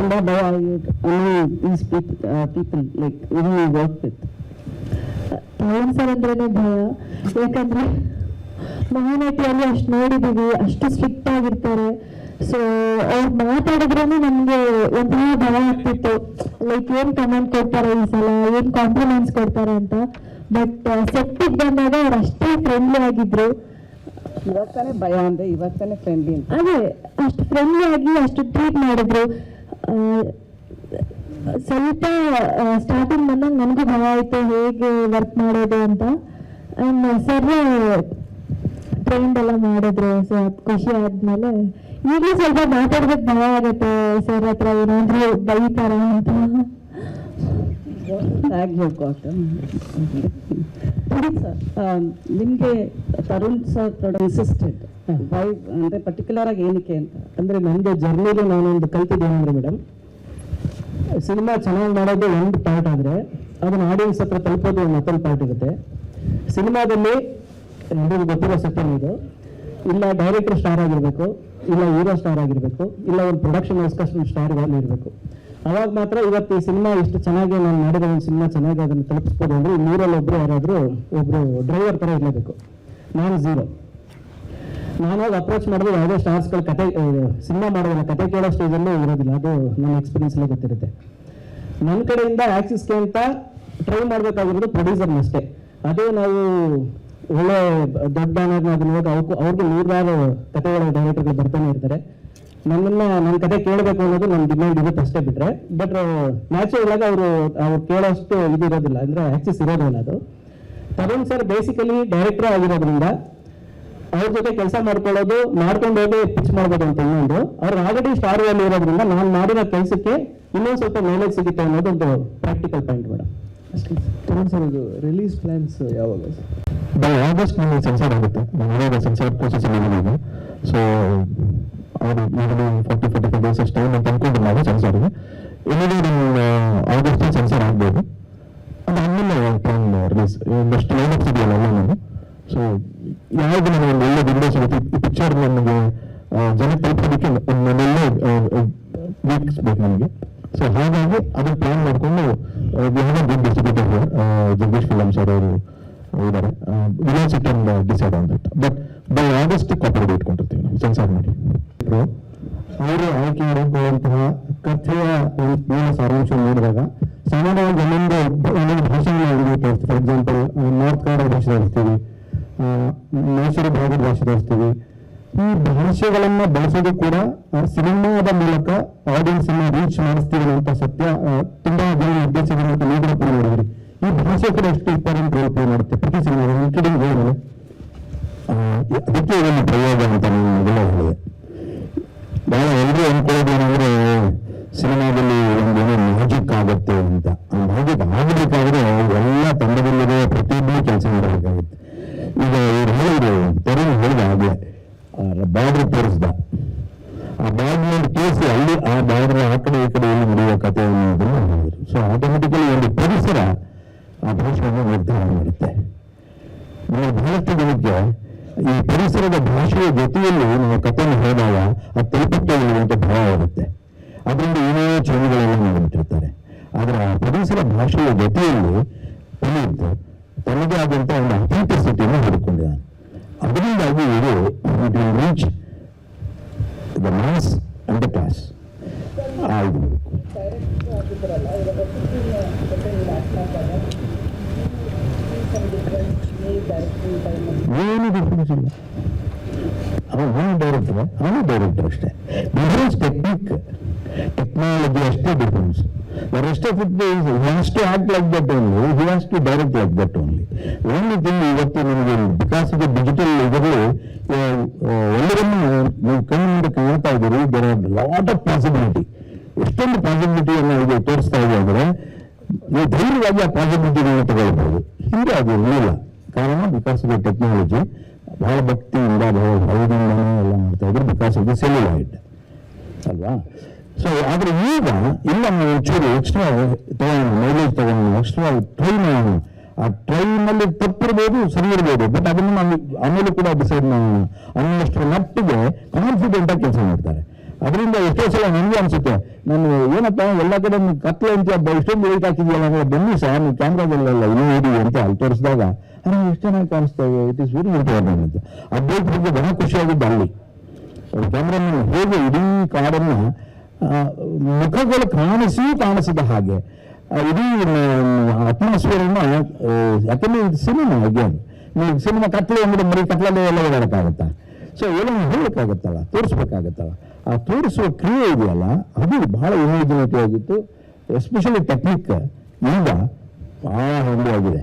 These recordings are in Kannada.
ತುಂಬಾ ಭಯ these people like who we work with. Pavan sir ಅಂದ್ರೇನೆ ಭಯ. ಯಾಕಂದ್ರೆ ಮಹಾನಟಿಯಲ್ಲಿ ಅಷ್ಟು ನೋಡಿದೀವಿ, ಅಷ್ಟು ಸ್ಟ್ರಿಕ್ಟ್ ಆಗಿರ್ತಾರೆ. ಸೊ ಅವ್ರು ಮಾತಾಡಿದ್ರೇನೆ ನಮ್ಗೆ ಒಂಥರ ಭಯ ಆಗ್ತಿತ್ತು, ಲೈಕ್ ಏನ್ ಕಮೆಂಟ್ ಕೊಡ್ತಾರೆ ಈ ಸಲ, ಏನ್ ಕಾಂಪ್ಲಿಮೆಂಟ್ಸ್ ಕೊಡ್ತಾರೆ ಅಂತ. ಬಟ್ ಸೆಟ್ಟಿಗೆ ಬಂದಾಗ ಅವ್ರು ಅಷ್ಟೇ ಫ್ರೆಂಡ್ಲಿ ಆಗಿದ್ರು. ಇವತ್ತಾನೆ ಭಯ ಅಂದ್ರೆ ಇವತ್ತಾನೆ ಫ್ರೆಂಡ್ಲಿ ಅಂತ. ಅದೇ ಅಷ್ಟು ಫ್ರೆಂಡ್ಲಿ ಆಗಿ ಅಷ್ಟು ಟ್ರೀಟ್ ಮಾಡಿದ್ರು. ಸ್ವಲ್ಪ ಸ್ಟಾರ್ಟಿಂಗ್ ಬಂದಾಗ ನನಗೂ ಭಯ ಆಯ್ತು ಹೇಗೆ ವರ್ಕ್ ಮಾಡೋದು ಅಂತ. ಅಂಡ್ ಸರ್ ಟ್ರೈನ್ ಎಲ್ಲ ಮಾಡಿದ್ರು. ಸೊ ಖುಷಿ ಆದ್ಮೇಲೆ ಈಗಲೂ ಸ್ವಲ್ಪ ಮಾತಾಡ್ಬೇಕು ಭಯ ಆಗುತ್ತೆ ಸರ್ ಹತ್ರ, ಏನಾದ್ರು ಬೈತಾರ ಅಂತ. ನಿಮ್ಗೆ ತರುಣ್ ಸರ್ ಇನ್ಸಿಸ್ಟೆಡ್ ಅಂದ್ರೆ ಪರ್ಟಿಕ್ಯುಲರ್ ಆಗಿ ಏನಕ್ಕೆ ಅಂತ ಅಂದ್ರೆ ನಂದು ಜರ್ನಿಲಿ ನಾನೊಂದು ಕಲ್ತಿದ್ದೇನೆಂದ್ರೆ ಮೇಡಮ್, ಸಿನಿಮಾ ಚೆನ್ನಾಗಿ ಮಾಡೋದು ಒಂದು ಪಾರ್ಟ್ ಆದ್ರೆ ಅದನ್ನ ಆಡಿಯನ್ಸ್ ಹತ್ರ ತಲುಪೋದು ಮತ್ತೊಂದು ಪಾರ್ಟ್ ಇರುತ್ತೆ. ಸಿನಿಮಾದಲ್ಲಿ ಎಲ್ಲರಿಗೂ ಗೊತ್ತಿರೋ ಸತ್ಯನ ಇದು, ಇಲ್ಲ ಡೈರೆಕ್ಟರ್ ಸ್ಟಾರ್ ಆಗಿರ್ಬೇಕು, ಇಲ್ಲ ಹೀರೋ ಸ್ಟಾರ್ ಆಗಿರ್ಬೇಕು, ಇಲ್ಲ ಒಂದು ಪ್ರೊಡಕ್ಷನ್ ಹೌಸ್ ಸ್ಟಾರ್ ಇರಬೇಕು. ಅವಾಗ ಮಾತ್ರ ಇವತ್ತು ಈ ಸಿನಿಮಾ ಇಷ್ಟು ಚೆನ್ನಾಗಿ ನಾನು ಮಾಡಿರೋ ಒಂದು ಸಿನಿಮಾ ಚೆನ್ನಾಗಿ ಅದನ್ನು ತಲುಪಿಸ್ಬೋದು ಅಂದ್ರೆ ಈ ಮೂರಲ್ಲಿ ಯಾರಾದರೂ ಒಬ್ರು ಡ್ರೈವರ್ ತರ ಇರಲೇಬೇಕು. ನಾನು ಝೀರೋ. ನಾನು ಅಪ್ರೋಚ್ ಮಾಡಿದ್ರೆ ಯಾವುದೇ ಸ್ಟಾರ್ಸ್ಗಳ ಕತೆ ಸಿನಿಮಾ ಮಾಡೋದಿಲ್ಲ, ಕತೆ ಕೇಳೋ ಸ್ಟೇಜಲ್ಲೂ ಇರೋದಿಲ್ಲ. ಅದು ನನ್ನ ಎಕ್ಸ್ಪೀರಿಯನ್ಸ್ಲೇ ಗೊತ್ತಿರುತ್ತೆ. ನನ್ನ ಕಡೆಯಿಂದ ಆಕ್ಸಿಸ್ಗೆ ಅಂತ ಟ್ರೈ ಮಾಡಬೇಕಾಗಿರೋದು ಪ್ರೊಡ್ಯೂಸರ್ನಷ್ಟೇ. ಅದೇ ನಾವು ಒಳ್ಳೆ ದೊಡ್ಡ ಬ್ಯಾನರ್ನ ಅದನ್ನ ಹೋಗಿ ಅವ್ರಿಗೆ ನೂರಾರು ಕತೆಗಳ ಡೈರೆಕ್ಟರ್ಗಳು ಬರ್ತಾನೆ ಇರ್ತಾರೆ. ನನ್ನ ಕತೆ ಕೇಳಬೇಕು ಅನ್ನೋದು ನನ್ನ ಡಿಮ್ಯಾಂಡ್ ಇರುತ್ತೆ ಅಷ್ಟೇ ಬಿಟ್ರೆ. ಬಟ್ ನ್ಯಾಚುರಲ್ ಆಗಿ ಅವ್ರು ಕೇಳೋಷ್ಟು ಇದು ಇರೋದಿಲ್ಲ, ಅಂದ್ರೆ ಆಕ್ಸಿಸ್ ಇರೋದಿಲ್ಲ. ಅದು ತರುಣ್ ಸರ್ ಬೇಸಿಕಲಿ ಡೈರೆಕ್ಟರ್ ಆಗಿರೋದ್ರಿಂದ ಅವ್ರ ಜೊತೆ ಕೆಲಸ ಮಾಡ್ಕೊಳ್ಳೋದು, ಮಾಡ್ಕೊಂಡು ಹೋಗಿ ಪಿಚ್ ಮಾಡ್ಬೋದು ಅಂತ ಇನ್ನೊಂದು. ಅವ್ರು ಆಲ್ರೆಡಿ ಸ್ಟಾರ್ ವ್ಯಾಲ್ಯೂ ಇರೋದ್ರಿಂದ ನಾನು ಮಾಡಿರೋ ಕೆಲಸಕ್ಕೆ ಇನ್ನೊಂದು ಸ್ವಲ್ಪ ಮೈಲೇಜ್ ಸಿಗುತ್ತೆ ಅನ್ನೋದು ಒಂದು practical point madam. Tarun sir ಇದು ರಿಲೀಸ್ ಪ್ಲಾನ್ಸ್ ಯಾವಾಗ? ಬೈ ಆಗಸ್ಟ್ ನಮಗೆ ಸೆನ್ಸಾರ್ ಆಗುತ್ತೆ. ನಾವು ಸೆನ್ಸಾರ್ ಪ್ರೋಸೆಸ್ ಇದ್ದೀವಿ. ಸೊ ಅವರು ಈಗಲೂ 40-45 ಡೇಸ್ ಅಷ್ಟು ಟೈಮ್ ಅಂತ ಅನ್ಕೊಂಡು ನಾವು ಸೆನ್ಸಾರ್ಗೆ ಇನ್ನೊಂದು ಆಗಸ್ಟ್ ಸೆನ್ಸಾರ್ ಆಗ್ಬೋದು. ಅದಾದ್ಮೇಲೆ ಪ್ಲಾನ್ ರಿಲೀಸ್ ಒಂದಷ್ಟು ಲೈನಪ್ಸ್ ಇದೆಯಲ್ಲ ಎಲ್ಲ ನಾನು. ಸೊ ಯಾವುದು ನನಗೆ ಒಂದು ಒಳ್ಳೆ ವಿಂಡೋ ಸಿಗುತ್ತೆ, ಈ ಪಿಕ್ಚರ್ ನಮಗೆ ಜನಕ್ಕೆ ತಲುಪೋದಕ್ಕೆ ಒಂದೊಳ್ಳೆ ವೀಕ್ಸ್ ಬೇಕು ನಮಗೆ. ಸೊ ಹಾಗಾಗಿ ಅದನ್ನ ಪ್ಲಾನ್ ಮಾಡಿಕೊಂಡು ಗುಡ್ ಡಿಸ್ಟ್ರಿಬ್ಯೂಟರ್ ಜಗದೀಶ್ ಫಿಲಮ್ಸ್ ಅವರು ಇದ್ದಾರೆ. Will sit and decide on that. But by August corporate ಇಟ್ಕೊಂಡಿರ್ತೀವಿ ನಾವು ಸೆನ್ಸಾರ್ ಮಾಡಿ. ಅವರು ಆಯ್ಕೆ ಮಾಡಿರುವಂತಹ ಕಥೆಯ ಮೂಲ ಸಾರಾಂಶ ನೋಡಿದಾಗ ಸಾಮಾನ್ಯವಾಗಿ ಒಂದೊಂದು ಭಾಷೆಗಳನ್ನ ತೋರಿಸ್ತೀವಿ. ಫಾರ್ ಎಕ್ಸಾಂಪಲ್ ನಾರ್ತ್ ಕನ್ನಡ ಭಾಷೆ ತೋರಿಸ್ತೀವಿ, ಮೈಸೂರು ಭಾಗದ ಭಾಷೆ ತೋರಿಸ್ತೀವಿ. ಈ ಭಾಷೆಗಳನ್ನ ಬಳಸೋದು ಕೂಡ ಸಿನಿಮಾದ ಮೂಲಕ ಆಡಿಯನ್ಸ್ ಅನ್ನ ರೀಚ್ ಮಾಡಿಸ್ತೀವಿ ಅಂತ ಸತ್ಯ ತುಂಬಾ ಜನ ನಿರ್ದೇಶಕರು ಮತ್ತು ನಿರ್ಮಾಪಕರು ನೋಡಿದ್ರಿ. ಈ ಭಾಷೆ ಕೂಡ ಎಷ್ಟು ಇಂಪಾರ್ಟೆಂಟ್ ರೋಲ್ ಪ್ಲೇ ಮಾಡುತ್ತೆ ಪ್ರತಿ ಸಿನಿಮಾ ಇನ್ಕ್ಲೂಡಿಂಗ್ ಗೋಲ್ಡ್. ಅದಕ್ಕೆ ಇದನ್ನು ಪ್ರಯೋಗ ಅಂತ ನಾನು ಮೊದಲೇ ಹೇಳಿದೆ. ಬಹಳ ಎಲ್ಲರೂ ಅನ್ಕೊಳ್ಳೋದು ಏನಂದ್ರೆ ಸಿನಿಮಾದಲ್ಲಿ ಒಂದೇನೋ ಮ್ಯಾಜಿಕ್ ಆಗುತ್ತೆ ಅಂತ. ಆ ಮ್ಯಾಜಿಕ್ ಆಗಬೇಕಾದ್ರೆ ಎಲ್ಲ ತಂಡದಲ್ಲಿರೋ ಪ್ರತಿಯೊಬ್ಬರು ಕೆಲಸ ಮಾಡಬೇಕಾಗುತ್ತೆ. ಈಗ ಇವ್ರು ಹೇಳಿದ್ರು, ತರುಣ್ ಹೇಳಿದ ಹಾಗೆ ಬಾರ್ಡರ್ ತೋರಿಸ್ದ, ಆ ಬಾರ್ಡರ್ ತೋರಿಸಿ ಅಲ್ಲಿ ಆ ಬಾರ್ಡರ್ ಆ ಕಡೆ ಈ ಕಡೆ ಎಲ್ಲಿ ನಡೆಯುವ ಕಥೆಯನ್ನು ಹೇಳಿದ್ರು. ಸೊ ಆಟೋಮೆಟಿಕಲಿ ಒಂದು ಪರಿಸರ ಆ ಭಾಷೆಯನ್ನು ನಿರ್ಧಾರ ಮಾಡುತ್ತೆ. ನಾವು ಬಹಳಷ್ಟು ಜನಕ್ಕೆ ಈ ಪರಿಸರದ ಭಾಷೆಯ ಜೊತೆಯಲ್ಲಿ ನಾವು ಕಥೆಯನ್ನು ಹೇಳಿದಾಗ ಅದು ತಲುಪುತ್ತೆ ಅಂತ ಭಯ ಇರುತ್ತೆ. ಅದರಿಂದ ಏನೇನೋ ಚೇಂಜ್ಗಳೆಲ್ಲ ಮಾಡಿಬಿಟ್ಟಿರ್ತಾರೆ. ಆದರೆ ಆ ಪರಿಸರ ಭಾಷೆಯ ಜೊತೆಯಲ್ಲಿ ಪುನೀತ್ ತನ್ನದೇ ಆದಂಥ ಒಂದು ಅಥೆಂಟಿಸಿಟಿಯನ್ನು ಹುಡುಕೊಂಡಿದ್ದಾನೆ. ಅದರಿಂದಾಗಿ ಇದು it will reach the mass and the class ಆಗಬೇಕು. ಏನು ಡಿಫ್ರೆನ್ಸ್ ಇಲ್ಲ. ಅವನು ಡೈರೆಕ್ಟರ್ ಅಷ್ಟೇ. ಡಿಫರೆನ್ಸ್ ಟೆಕ್ನಾಲಜಿ ಅಷ್ಟೇ difference. The rest of it is he has to act like that only, he has to direct like that only. Only thing ಇವತ್ತು ನಿಮಗೆ ಬಿಕಾಸ್ ಆಫ್ ದ ಡಿಜಿಟಲ್ ಇದರಲ್ಲಿ ಎಲ್ಲರನ್ನು ನೀವು ಕಣ್ಣಿಂದ ಕಾಣ್ತಾ ಇದ್ದೀರಿ. There are lot of possibility. ಎಷ್ಟೊಂದು ಪಾಸಿಬಿಲಿಟಿಯನ್ನು ಇದು ತೋರಿಸ್ತಾ ಇದೆ ಅಂದರೆ ನೀವು ಧೈರ್ಯವಾಗಿ ಆ ಪಾಸಿಬಿಲಿಟಿಗಳನ್ನ ತಗೊಳ್ಬಹುದು. ಹಿಂದೆ ಅದು ಇರಲಿಲ್ಲ. ಕಾರಣ ಬಿಕಾಸ್ ಆಫ್ ದ ಟೆಕ್ನಾಲಜಿ ಬಹಳ ಭಕ್ತಿಯಿಂದ ಬಹಳ ಭಯದಿಂದನೇ ಎಲ್ಲ ಮಾಡ್ತಾ ಇದ್ರು ಬಿಕಾಸ್ ಆಫ್ ದ ಸೆಲ್ಯುಲೈಟ್ ಅಲ್ವಾ. ಸೊ ಆದ್ರೆ ಈಗ ಇಲ್ಲ ಒಂಚೂರು ಎಕ್ಸ್ಟ್ರಾ ತಗೋಣ, ಮೈಲೇಜ್ ತಗೋಣ, ಎಕ್ಸ್ಟ್ರಾ ಟ್ರೈ ಮಾಡೋಣ. ಆ ಟ್ರೈನಲ್ಲಿ ತಪ್ಪಿರ್ಬೋದು, ಸರಿ ಇರ್ಬೋದು, ಬಟ್ ಅದನ್ನು ನಾವು ಆಮೇಲೆ ಕೂಡ ಡಿಸೈಡ್ ಮಾಡೋಣ ಅನ್ನೋಷ್ಟರ ಮಟ್ಟಿಗೆ ಕಾನ್ಫಿಡೆಂಟ್ ಆಗಿ ಕೆಲಸ ಮಾಡ್ತಾರೆ. ಅದರಿಂದ ಎಷ್ಟೋ ಸಲ ನನಗೆ ಅನ್ಸುತ್ತೆ, ನಾನು ಏನಪ್ಪ ಎಲ್ಲ ಕಡೆ ಕತ್ಲೆ ಅಂತ ಇಷ್ಟೊಂದು ಲೈಟ್ ಹಾಕಿದೆಯಲ್ಲ ಅಂದ್ರೆ ಬನ್ನಿ ಸರ್ ನೀವು ಕ್ಯಾಮ್ರಾದಲ್ಲೆಲ್ಲ ಇನ್ನೂ ಓದಿದೆ ಅಂತ ಅಲ್ಲಿ ತೋರಿಸಿದಾಗ ಅರೆ ಎಷ್ಟು ಚೆನ್ನಾಗಿ ಕಾಣಿಸ್ತೇವೆ, ಇಟ್ ಇಸ್ ವೆರಿ ಇಂಪಾರ್ಟೆಂಟ್ ಅಂತ. ಅಪ್ಡೇಟ್ ಬಗ್ಗೆ ಬಹಳ ಖುಷಿಯಾಗಿದ್ದು ಅಲ್ಲಿ ಕ್ಯಾಮ್ರಾಮನ್ ಹೇಗೆ ಇಡೀ ಕಾಡನ್ನು ಮುಖಗಳು ಕಾಣಿಸಿದ ಹಾಗೆ ಇಡೀ ಅಟ್ಮಾಸ್ಫಿಯರನ್ನು, ಯಾಕಂದ್ರೆ ಇದು ಸಿನಿಮಾ ಅಗೇನ್ ನೀವು ಸಿನಿಮಾ ಕತ್ಲೆ ಅಂದ್ರೆ ಬರೀ ಕತ್ಲಲ್ಲೇ ಎಲ್ಲ ಓಡಾಡಕ್ಕಾಗತ್ತಾ? ಸೊ ಎಲ್ಲ ಹೇಳಕ್ಕಾಗತ್ತಲ್ಲ, ತೋರಿಸ್ಬೇಕಾಗತ್ತಲ್ಲ. ಆ ತೋರಿಸುವ ಕ್ರಿಯೆ ಇದೆಯಲ್ಲ ಅದು ಬಹಳ ಇಮೇಜಿನೇಟಿವ್ ಆಗಿತ್ತು. ಎಸ್ಪೆಷಲಿ ಟೆಕ್ನಿಕ್ ಈಗ ಬಹಳ ಹೆಂಡಿಯಾಗಿದೆ.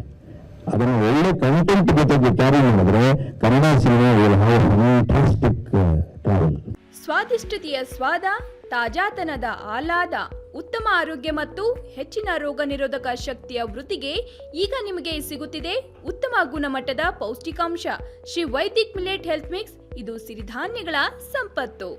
ಅದನ್ನು ಒಳ್ಳೆ ಕಂಟೆಂಟ್ ಜೊತೆಗೆ ಕ್ಯಾರಿ ಮಾಡಿದ್ರೆ Kannada cinema will have fantastic travel. ಸ್ವಾದಿಷ್ಟತೆಯ ಸ್ವಾದ, ತಾಜಾತನದ ಆಹ್ಲಾದ, ಉತ್ತಮ ಆರೋಗ್ಯ ಮತ್ತು ಹೆಚ್ಚಿನ ರೋಗ ನಿರೋಧಕ ಶಕ್ತಿಯ ವೃದ್ಧಿಗೆ ಈಗ ನಿಮಗೆ ಸಿಗುತ್ತಿದೆ ಉತ್ತಮ ಗುಣಮಟ್ಟದ ಪೌಷ್ಟಿಕಾಂಶ Shri Vaidik millet health mix. ಇದು ಸಿರಿಧಾನ್ಯಗಳ ಸಂಪತ್ತು.